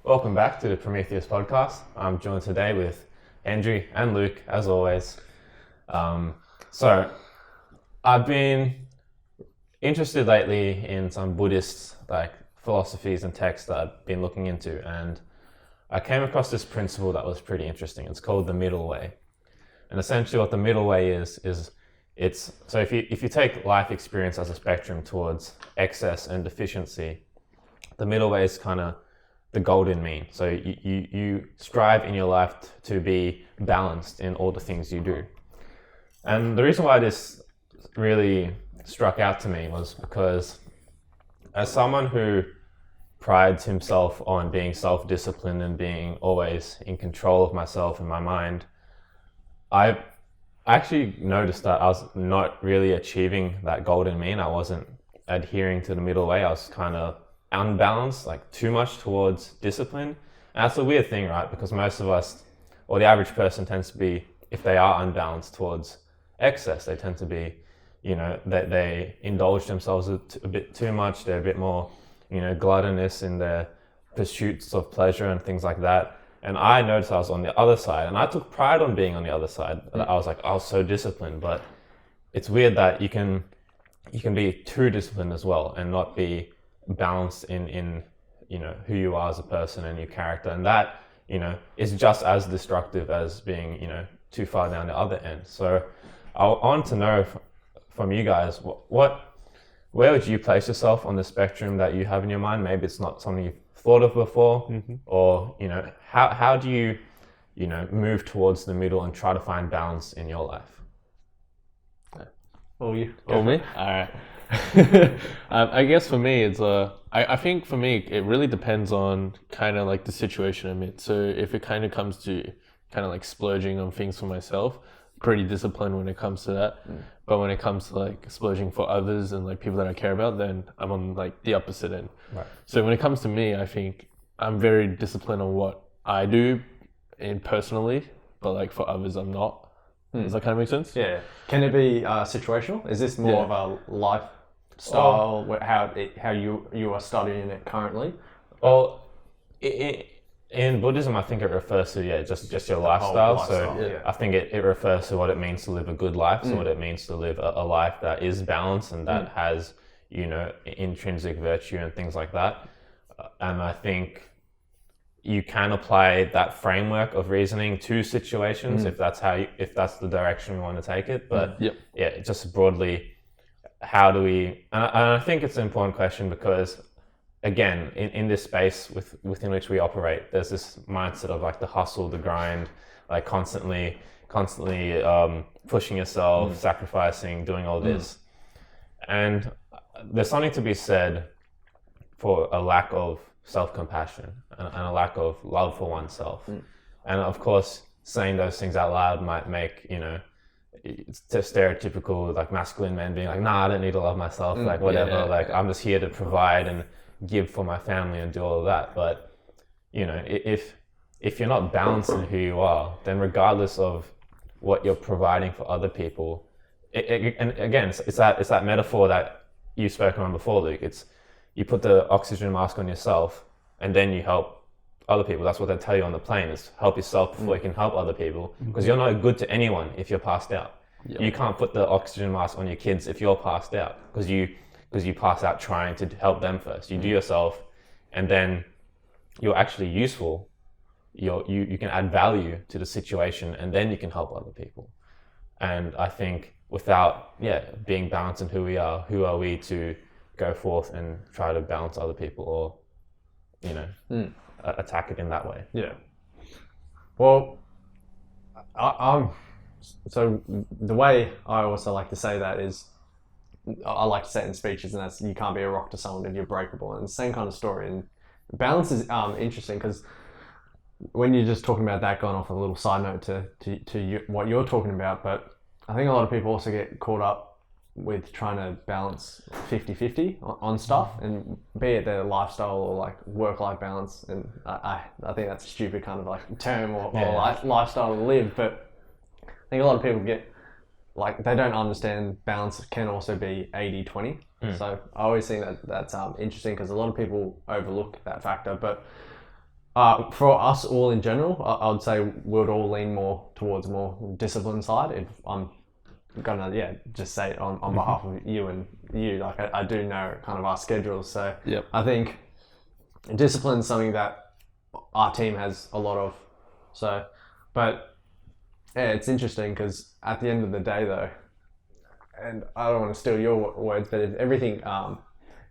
Welcome back to the Prometheus Podcast. I'm joined today with Andrew and Luke, as always. So I've been interested lately in some Buddhist philosophies and texts that I've been looking into, and I came across this principle that was pretty interesting. It's called the middle way. And essentially what the middle way is it's so if you take life experience as a spectrum towards excess and deficiency, the middle way is kind of the golden mean. So you strive in your life to be balanced in all the things you do. And the reason why this really struck out to me was because as someone who prides himself on being self-disciplined and being always in control of myself and my mind, I actually noticed that I was not really achieving that golden mean. I wasn't adhering to the middle way. I was kind of unbalanced, too much towards discipline. And that's a weird thing, right? Because most of us, or the average person tends to be, if they are unbalanced towards excess, they tend to be, they indulge themselves a bit too much. They're a bit more, gluttonous in their pursuits of pleasure and things like that. And I noticed I was on the other side, and I took pride on being on the other side. I was so disciplined, but it's weird that you can be too disciplined as well and not be balanced in who you are as a person and your character. And that, is just as destructive as being, too far down the other end. So I want to know from you guys, where would you place yourself on the spectrum that you have in your mind? Maybe it's not something you've thought of before, or how do you move towards the middle and try to find balance in your life? Me? All right. I guess for me, it's I think for me it really depends on kind of the situation I'm in. So if it kind of comes to kind of splurging on things for myself, pretty disciplined when it comes to that. But when it comes to splurging for others and people that I care about, then I'm on the opposite end. Right. So when it comes to me, I think I'm very disciplined on what I do personally, but for others I'm not. Does that kind of make sense? Yeah. Can it be situational? Is this more of a lifestyle, how you are studying it currently? Well, in Buddhism, I think it refers to just your lifestyle. So I think it refers to what it means to live a good life. So what it means to live a life that is balanced and that has intrinsic virtue and things like that. And I think you can apply that framework of reasoning to situations if that's the direction we want to take it. But just broadly, how do we? And I think it's an important question because, again, in this space within which we operate, there's this mindset of the hustle, the grind, constantly pushing yourself, sacrificing, doing all this. And there's something to be said for a lack of self-compassion and a lack of love for oneself. And of course, saying those things out loud might make, it's stereotypical masculine men being nah, I don't need to love myself, whatever, I'm just here to provide and give for my family and do all of that. But if you're not balanced in who you are, then regardless of what you're providing for other people, and again, it's that metaphor that you've spoken on before, Luke. It's you put the oxygen mask on yourself and then you help other people. That's what they tell you on the plane, is help yourself before you can help other people, because you're not good to anyone if you're passed out. You can't put the oxygen mask on your kids if you're passed out, because you pass out trying to help them first. You do yourself, and then you're actually useful. You can add value to the situation, and then you can help other people. And I think without being balanced in who we are, who are we to go forth and try to balance other people or attack it in that way? Well, so the way I also like to say that is, I like to say it in speeches, and that's, you can't be a rock to someone if you're breakable. And the same kind of story. And balance is interesting, because when you're just talking about that, going off a little side note to you, what you're talking about, but I think a lot of people also get caught up with trying to balance 50-50 on stuff, and be it their lifestyle or work-life balance. And I think that's a stupid kind of term or lifestyle to live, but I think a lot of people get they don't understand balance can also be 80-20. So I always think that's interesting, because a lot of people overlook that factor. But For us all in general, I would say we'd all lean more towards more disciplined side. If I'm gonna just say it on behalf of you and you, like I do know kind of our schedules, so Yep. I think discipline is something that our team has a lot of. So, but yeah, it's interesting because at the end of the day though, and I don't want to steal your words, but if everything,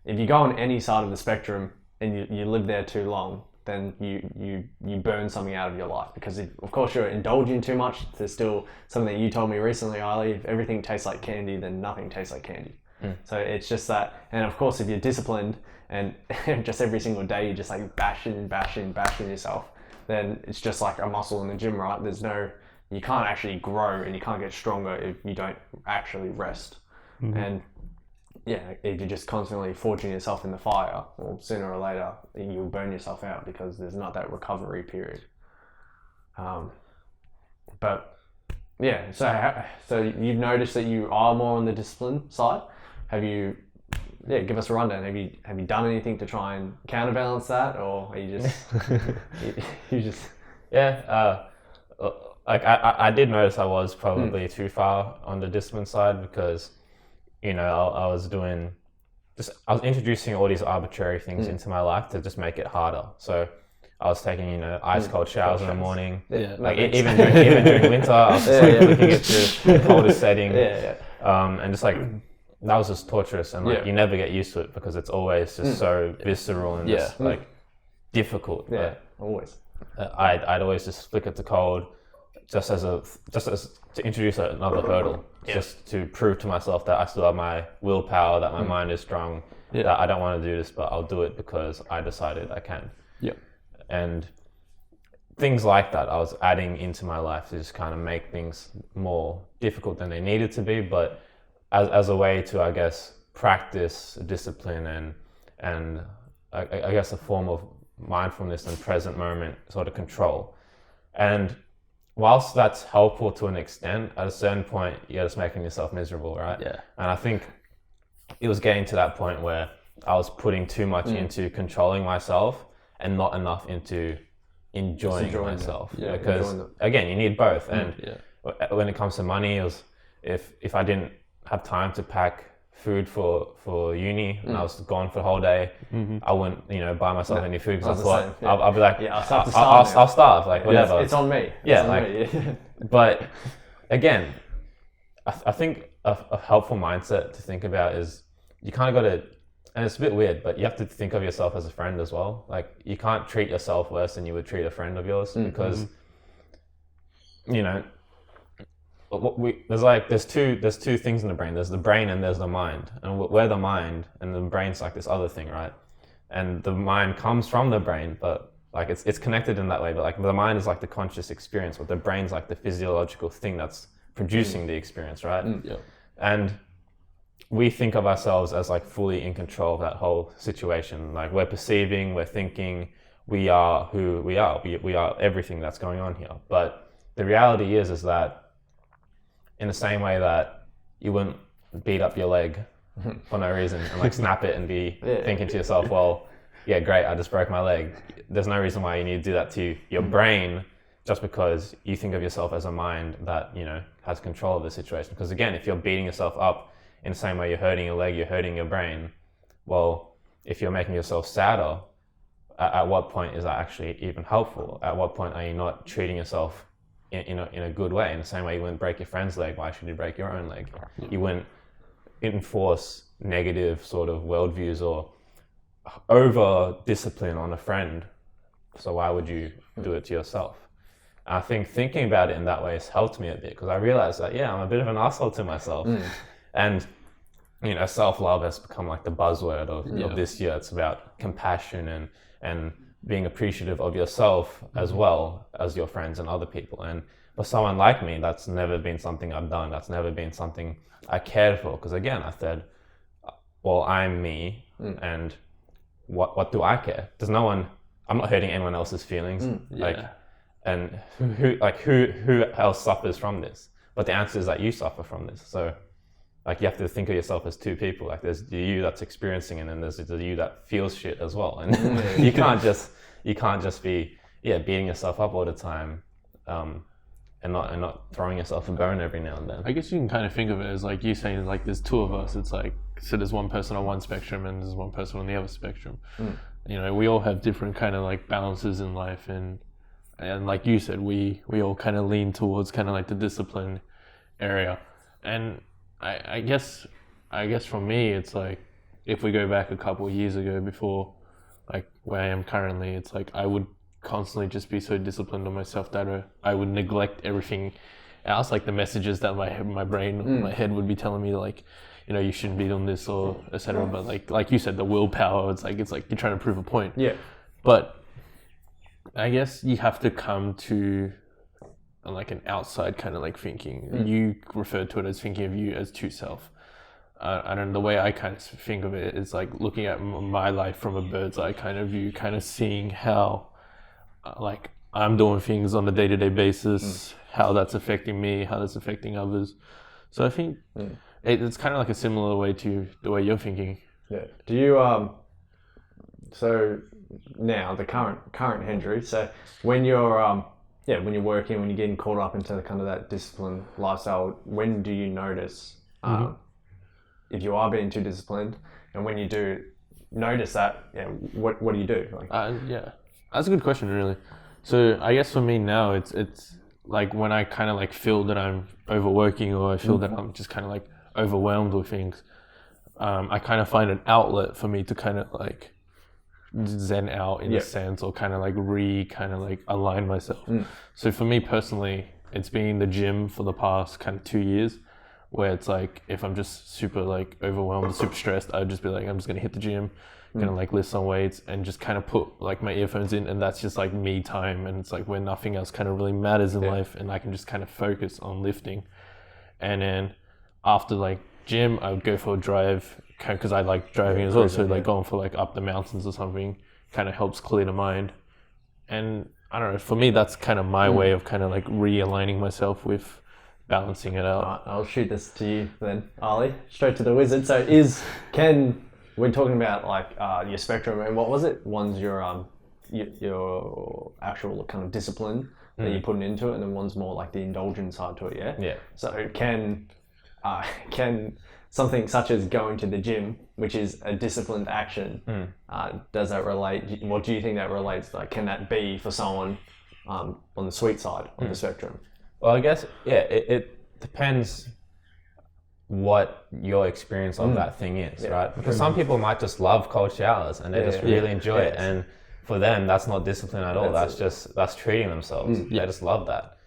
if you go on any side of the spectrum and you live there too long, then you burn something out of your life, because if, of course, you're indulging too much. There's still something that you told me recently, Ali, if everything tastes like candy, then nothing tastes like candy. So it's just that, and of course, if you're disciplined and just every single day you're just like bashing yourself, then it's just like a muscle in the gym, right? You can't actually grow and you can't get stronger if you don't actually rest. And yeah, if you're just constantly forging yourself in the fire, well, sooner or later you'll burn yourself out because there's not that recovery period. But yeah, so you've noticed that you are more on the discipline side. Have you? Yeah, give us a rundown. Have you done anything to try and counterbalance that, or are you just you just? Yeah, like I did notice I was probably too far on the discipline side, because I was introducing all these arbitrary things into my life to just make it harder. So I was taking ice cold showers in the morning. Yeah, like even during winter, I was just flicking it to the coldest setting. And just like that was just torturous, and like you never get used to it because it's always just so visceral and just like difficult. Yeah, always. I'd always just flick it to cold, just as to introduce another hurdle, just to prove to myself that I still have my willpower, that my mind is strong, that I don't want to do this, but I'll do it because I decided I can. Yep. And things like that I was adding into my life to just kind of make things more difficult than they needed to be, but as a way to, I guess, practice discipline and I guess a form of mindfulness and present moment sort of control. And whilst that's helpful to an extent, at a certain point you're just making yourself miserable, right? Yeah. And I think it was getting to that point where I was putting too much into controlling myself and not enough into enjoying myself. Because again, you need both. And when it comes to money, it was if I didn't have time to pack food for uni and I was gone for the whole day, I wouldn't buy myself any food, because I thought I'll be like I'll starve, like whatever. It's on me. But again, I think a helpful mindset to think about is you kind of got to, and it's a bit weird, but you have to think of yourself as a friend as well. Like you can't treat yourself worse than you would treat a friend of yours, because there's two things in the brain. There's the brain and there's the mind, and we're the mind, and the brain's like this other thing, right? And the mind comes from the brain, but like it's connected in that way. But like the mind is like the conscious experience, but the brain's like the physiological thing that's producing the experience, right? And we think of ourselves as like fully in control of that whole situation. Like we're perceiving, we're thinking, we are who we are. We are everything that's going on here. But the reality is that in the same way that you wouldn't beat up your leg for no reason and like snap it and be thinking to yourself, well, yeah, great, I just broke my leg. There's no reason why you need to do that to your brain just because you think of yourself as a mind that, has control of the situation. Because again, if you're beating yourself up in the same way you're hurting your leg, you're hurting your brain. Well, if you're making yourself sadder, at what point is that actually even helpful? At what point are you not treating yourself in a good way? In the same way you wouldn't break your friend's leg, why should you break your own leg? You wouldn't enforce negative sort of worldviews or over discipline on a friend, so why would you do it to yourself? I think thinking about it in that way has helped me a bit, because I realized that I'm a bit of an asshole to myself. And self-love has become like the buzzword of this year. It's about compassion and being appreciative of yourself as well as your friends and other people. And for someone like me, that's never been something I've done. That's never been something I cared for. Because again, I said, well, I'm me, and what do I care? I'm not hurting anyone else's feelings. And who else suffers from this? But the answer is that you suffer from this. So like you have to think of yourself as two people. Like there's the you that's experiencing, and then there's the you that feels shit as well. And you can't just you can't just be beating yourself up all the time, and not throwing yourself a bone every now and then. I guess you can kind of think of it as like you saying, like there's two of us. It's like, so there's one person on one spectrum and there's one person on the other spectrum. You know, we all have different kind of like balances in life, and like you said, we all kind of lean towards kind of like the discipline area. And I guess for me, it's like, if we go back a couple of years ago before like where I am currently, it's like I would constantly just be so disciplined on myself that I would neglect everything else, like the messages that my brain, my head would be telling me, like, you know, you shouldn't be doing this or etc. But like you said, the willpower, it's like you're trying to prove a point. Yeah. But I guess you have to come to like an outside kind of like thinking. You referred to it as thinking of you as two self. I don't know, the way I kind of think of it is like looking at my life from a bird's eye kind of view, kind of seeing how like I'm doing things on a day-to-day basis, how that's affecting me, how that's affecting others. So I think it's kind of like a similar way to the way you're thinking. Yeah. Do you so now the current Hendry, so when you're when you're working, when you're getting caught up into kind of that disciplined lifestyle, when do you notice if you are being too disciplined, and when you do notice that, what do you do? Like, that's a good question, really. So I guess for me now, it's like when I kind of like feel that I'm overworking, or I feel that I'm just kind of like overwhelmed with things, I kind of find an outlet for me to kind of like zen out in a sense, or kind of like align myself. So for me personally, it's been the gym for the past kind of 2 years, where it's like, if I'm just super like overwhelmed or super stressed, I'd just be like, I'm just gonna hit the gym, gonna like lift some weights and just kind of put like my earphones in, and that's just like me time, and it's like where nothing else kind of really matters in life, and I can just kind of focus on lifting. And then after like gym, I would go for a drive, because I like driving as well, so like going for like up the mountains or something kind of helps clear the mind. And I don't know, for me that's kind of my way of kind of like realigning myself with balancing it out. Right, I'll shoot this to you then, Ali, straight to the wizard. So we're talking about like your spectrum, and what was it? One's your actual kind of discipline that you're putting into it, and then one's more like the indulgent side to it. Yeah. So can something such as going to the gym, which is a disciplined action, does that relate? What do you think that relates? Like, can that be for someone on the sweet side of the spectrum? Well, I guess, it depends what your experience of that thing is, right? Because some people might just love cold showers and they just really enjoy it. And for them, that's not discipline at all. That's treating themselves. They just love that.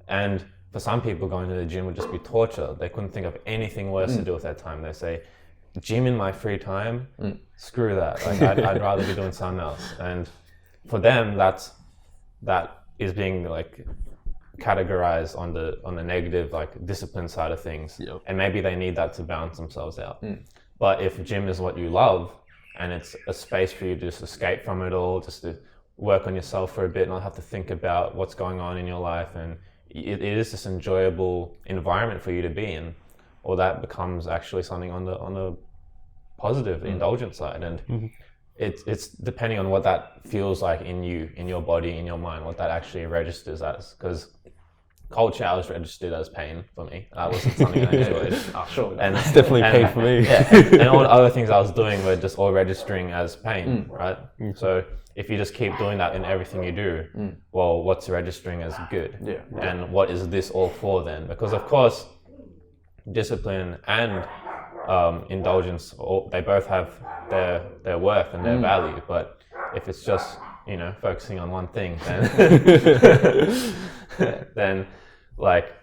And for some people, going to the gym would just be torture. They couldn't think of anything worse to do with their time. They say, gym in my free time? Screw that. Like, I'd rather be doing something else. And for them, that is being like categorized on the negative, like discipline side of things. And maybe they need that to balance themselves out. But if gym is what you love, and it's a space for you to just escape from it all, just to work on yourself for a bit, not have to think about what's going on in your life, and it is this enjoyable environment for you to be in, or that becomes actually something on the positive, indulgent side. And it's depending on what that feels like in you, in your body, in your mind, what that actually registers as. Because cold showers registered as pain for me. That wasn't something I enjoyed. Sure. And it's definitely pain for me. And all the other things I was doing were just all registering as pain, right? So if you just keep doing that in everything you do, well, what's registering as good? And what is this all for then? Because of course, discipline and indulgence, they both have their worth and their value. But if it's just, focusing on one thing, then then like,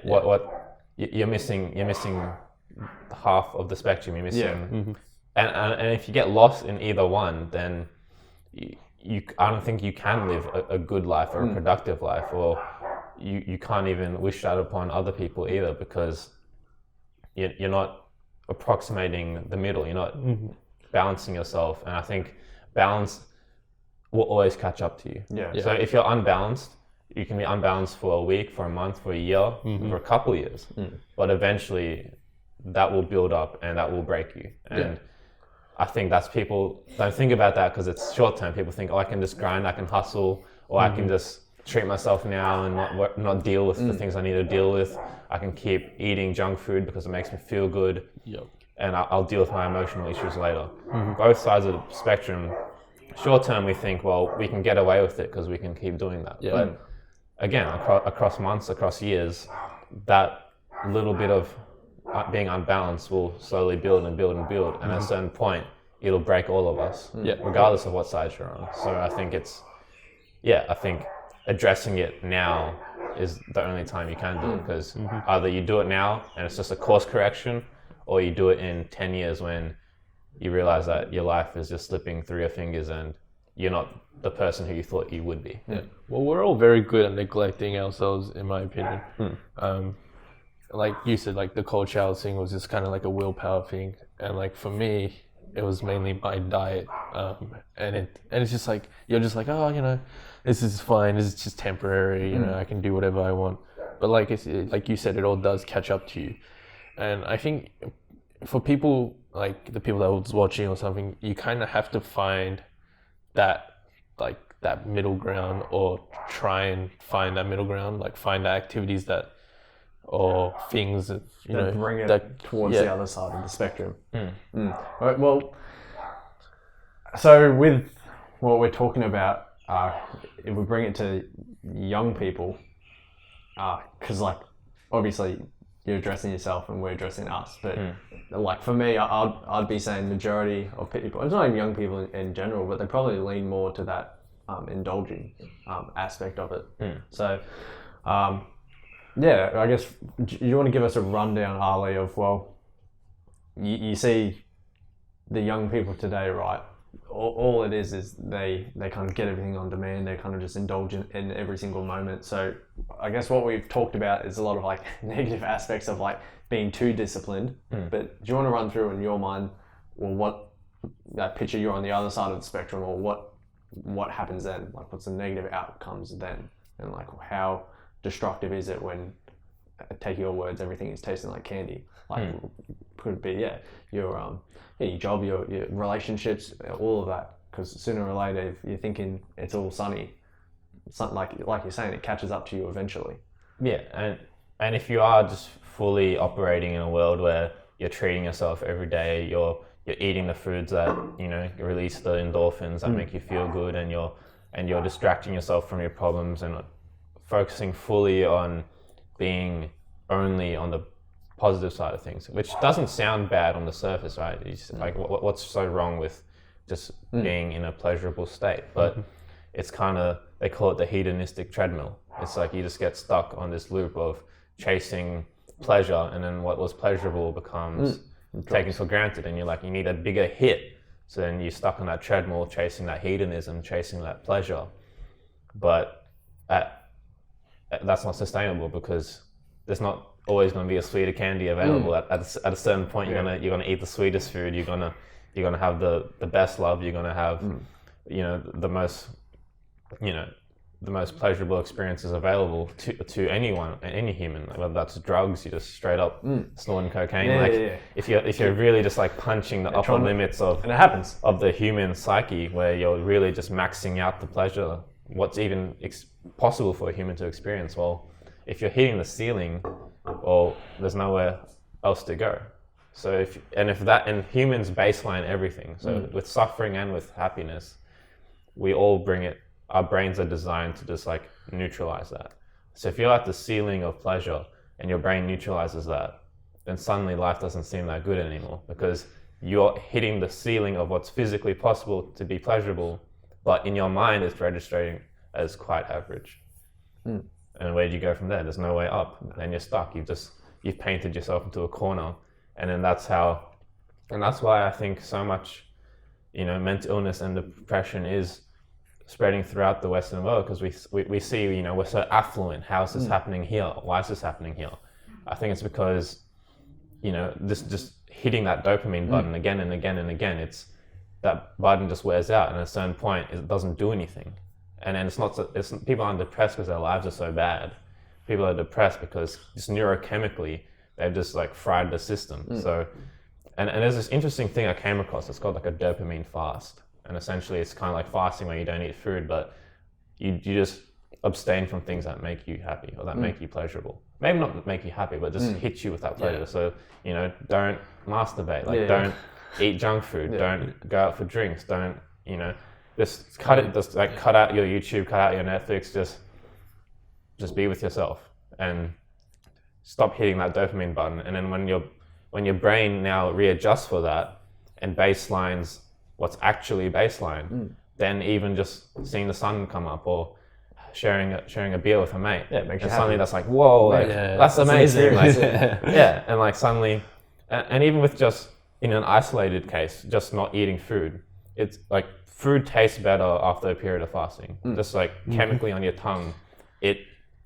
what you're missing half of the spectrum. You're missing, and if you get lost in either one, then I don't think you can live a good life or a productive life, or you can't even wish that upon other people either, because you're not approximating the middle. You're not balancing yourself, and I think balance will always catch up to you. So if you're unbalanced, you can be unbalanced for a week, for a month, for a year, for a couple of years, but eventually that will build up and that will break you. And I think that's people don't think about that because it's short term. People think, oh, I can just grind, I can hustle, or I can just treat myself now and not deal with the things I need to deal with. I can keep eating junk food because it makes me feel good. Yep. And I'll deal with my emotional issues later. Both sides of the spectrum, short term we think, well, we can get away with it because we can keep doing that. Yeah. But again, across months, across years, that little bit of being unbalanced will slowly build and build and build. And at a certain point, it'll break all of us, regardless of what side you're on. So I think I think addressing it now is the only time you can do it, because either you do it now and it's just a course correction, or you do it in 10 years when you realize that your life is just slipping through your fingers and you're not the person who you thought you would be. Yeah. Well, we're all very good at neglecting ourselves, in my opinion. Like you said, like the cold shower thing was just kind of like a willpower thing. And like for me, it was mainly my diet. And it's just like, you're just like, oh, you know, this is fine. This is just temporary. You know, I can do whatever I want. But like like you said, it all does catch up to you. And I think for people, like the people that was watching or something, you kind of have to find that middle ground, or try and find that middle ground, like find the activities that, or things that, you know, bring it that, towards the other side of the spectrum. Right, well, so with what we're talking about, if we bring it to young people, because like obviously you're addressing yourself and we're addressing us, but like for me, I'd be saying majority of people, it's not even young people in general, but they probably lean more to that indulging aspect of it. So I guess you want to give us a rundown, Ali, of, well, you see the young people today, right? All it is they kind of get everything on demand. They kind of just indulge in every single moment. So I guess what we've talked about is a lot of like negative aspects of like being too disciplined. But do you want to run through in your mind, well, what that picture, you're on the other side of the spectrum, or what happens then? Like what's the negative outcomes then? And like how destructive is it when, take your words, everything is tasting like candy? Like could it be your job, your relationships, all of that? Because sooner or later, if you're thinking it's all sunny, like you're saying, it catches up to you eventually. Yeah, and if you are just fully operating in a world where you're treating yourself every day, you're eating the foods that, you know, release the endorphins that make you feel good, and you're distracting yourself from your problems and focusing fully on being only on the positive side of things, which doesn't sound bad on the surface, right? It's like, what's so wrong with just being in a pleasurable state? But it's kind of, they call it the hedonistic treadmill. It's like you just get stuck on this loop of chasing pleasure, and then what was pleasurable becomes taken for granted, and you're like, you need a bigger hit. So then you're stuck on that treadmill, chasing that hedonism, chasing that pleasure. But that's not sustainable, because there's not always going to be a sweeter candy available. At a certain point, you're gonna eat the sweetest food. You're gonna have the best love. You're gonna have you know, the most pleasurable experiences available to anyone, any human. Like whether that's drugs, you just straight up snorting cocaine. If you're really just like punching the upper limits of, and it happens, of the human psyche, where you're really just maxing out the pleasure, what's even possible for a human to experience. Well, if you're hitting the ceiling, well, there's nowhere else to go. So if humans baseline everything. So with suffering and with happiness, we all bring it. Our brains are designed to just like neutralize that. So if you're at the ceiling of pleasure and your brain neutralizes that, then suddenly life doesn't seem that good anymore, because you're hitting the ceiling of what's physically possible to be pleasurable, but in your mind it's registering as quite average. And where do you go from there? There's no way up. Then you're stuck. You've painted yourself into a corner. And then that's why I think so much, you know, mental illness and depression is spreading throughout the Western world, because we see, you know, we're so affluent. How is this happening here? Why is this happening here? I think it's because, you know, this just hitting that dopamine button again and again and again. It's that button just wears out, and at a certain point it doesn't do anything. And then it's people aren't depressed because their lives are so bad. People are depressed because just neurochemically they've just like fried the system. So, And there's this interesting thing I came across. It's called like a dopamine fast. And essentially it's kind of like fasting where you don't eat food, but you just abstain from things that make you happy or that make you pleasurable. Maybe not make you happy, but just hit you with that pleasure. So, don't masturbate, don't eat junk food, don't go out for drinks, don't, just cut out your YouTube, cut out your Netflix, just be with yourself and stop hitting that dopamine button. And then when your brain now readjusts for that and baselines what's actually baseline, then even just seeing the sun come up or sharing a beer with a mate, makes you suddenly happy. that's like, whoa, that's amazing. And like suddenly, and even with just in an isolated case, just not eating food, it's like food tastes better after a period of fasting. Just like chemically on your tongue, it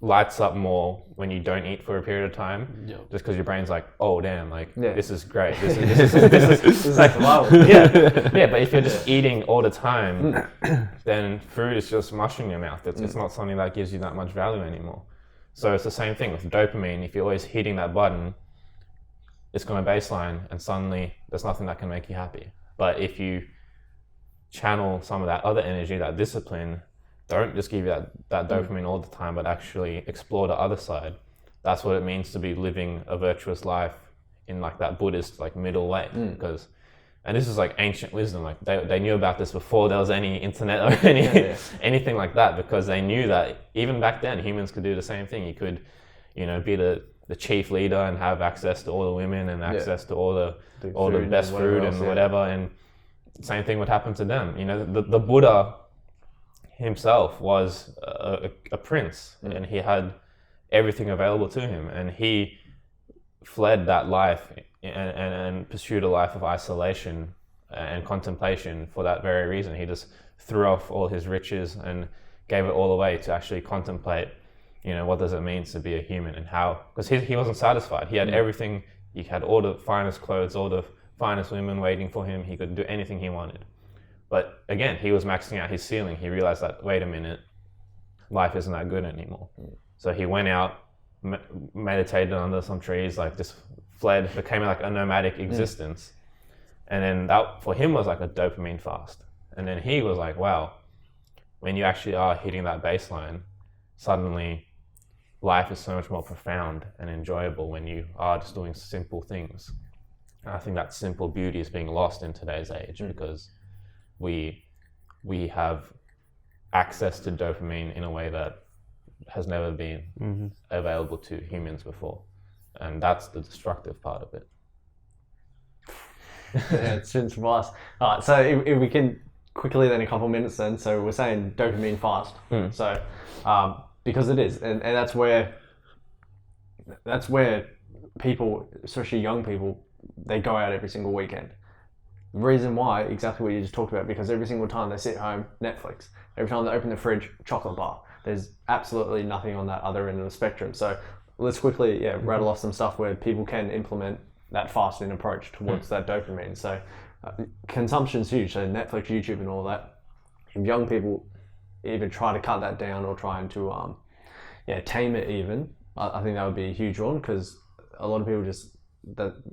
lights up more when you don't eat for a period of time. Just because your brain's like, oh damn, this is great. This is like wow. But if you're just eating all the time, then food is just mush in your mouth. It's not something that gives you that much value anymore. So it's the same thing with dopamine. If you're always hitting that button, it's going to baseline, and suddenly there's nothing that can make you happy. But if you channel some of that other energy, that discipline, don't just give you that dopamine all the time, but actually explore the other side. That's what it means to be living a virtuous life in like that Buddhist like middle way. Because, and this is like ancient wisdom. Like they knew about this before there was any internet or anything like that, because they knew that even back then humans could do the same thing. You could, be the chief leader and have access to all the women and access to all the best food and whatever. And same thing would happen to them. The Buddha himself was a prince, and he had everything available to him, and he fled that life and pursued a life of isolation and contemplation for that very reason. He just threw off all his riches and gave it all away to actually contemplate, what does it mean to be a human, and how, because he wasn't satisfied. He had everything. He had all the finest clothes, all the finest women waiting for him. He could do anything he wanted. But again, he was maxing out his ceiling. He realized that, wait a minute, life isn't that good anymore. So he went out, meditated under some trees, like just fled, became like a nomadic existence. And then that for him was like a dopamine fast. And then he was like, wow, when you actually are hitting that baseline, suddenly life is so much more profound and enjoyable when you are just doing simple things. And I think that simple beauty is being lost in today's age, because we have access to dopamine in a way that has never been available to humans before, and that's the destructive part of it. It's from us. All right, so if we can quickly, then a couple minutes then. So we're saying dopamine fast. So because it is, and that's where people, especially young people, they go out every single weekend. The reason why, exactly what you just talked about, because every single time they sit home, Netflix. Every time they open the fridge, chocolate bar. There's absolutely nothing on that other end of the spectrum. So let's quickly rattle off some stuff where people can implement that fasting approach towards that dopamine. So consumption's huge. So Netflix, YouTube and all that. If young people even try to cut that down or trying to tame it even, I think that would be a huge one, because a lot of people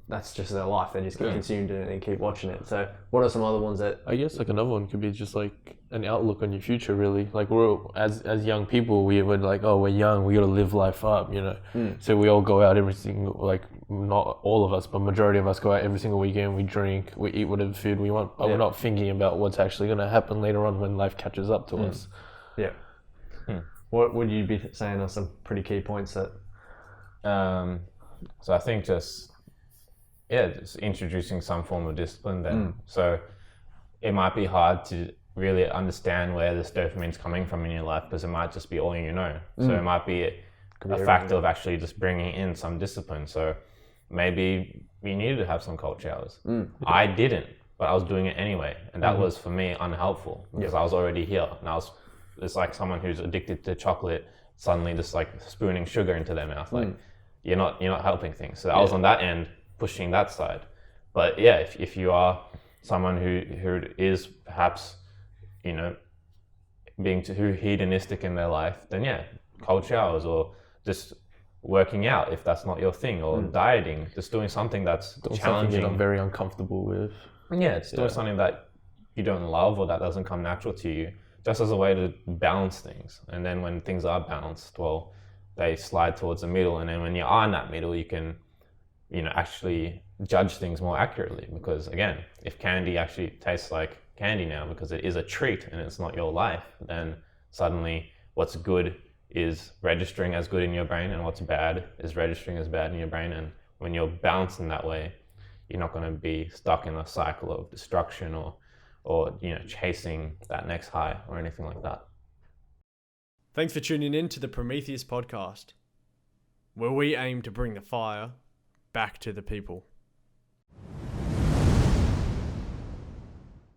that's just their life. They just get consumed in it and keep watching it. So what are some other ones that... I guess like another one could be just like an outlook on your future, really. Like we're, as young people, we would like, oh, we're young, we gotta live life up, So we all go out every single, like not all of us, but majority of us go out every single weekend, we drink, we eat whatever food we want, but we're not thinking about what's actually gonna happen later on when life catches up to us. Yeah. What would you be saying are some pretty key points that... So I think just introducing some form of discipline then. So it might be hard to really understand where this dopamine's coming from in your life, because it might just be all you know. So it might be a factor of actually just bringing in some discipline. So maybe you needed to have some cold showers. I didn't, but I was doing it anyway. And that was, for me, unhelpful, because I was already here. And it's like someone who's addicted to chocolate suddenly just like spooning sugar into their mouth. Like you're not helping things. So I was on that end, pushing that side. But yeah, if you are someone who is perhaps, being too hedonistic in their life, then cold showers, or just working out if that's not your thing, or dieting, just doing something that's Something challenging. you're not very uncomfortable with. Yeah, it's doing something that you don't love or that doesn't come natural to you, just as a way to balance things. And then when things are balanced, well, they slide towards the middle. And then when you are in that middle, you can, actually judge things more accurately. Because again, if candy actually tastes like candy now because it is a treat and it's not your life, then suddenly what's good is registering as good in your brain, and what's bad is registering as bad in your brain. And when you're balanced in that way, you're not going to be stuck in a cycle of destruction or chasing that next high or anything like that. Thanks for tuning in to the Prometheus Podcast, where we aim to bring the fire back to the people.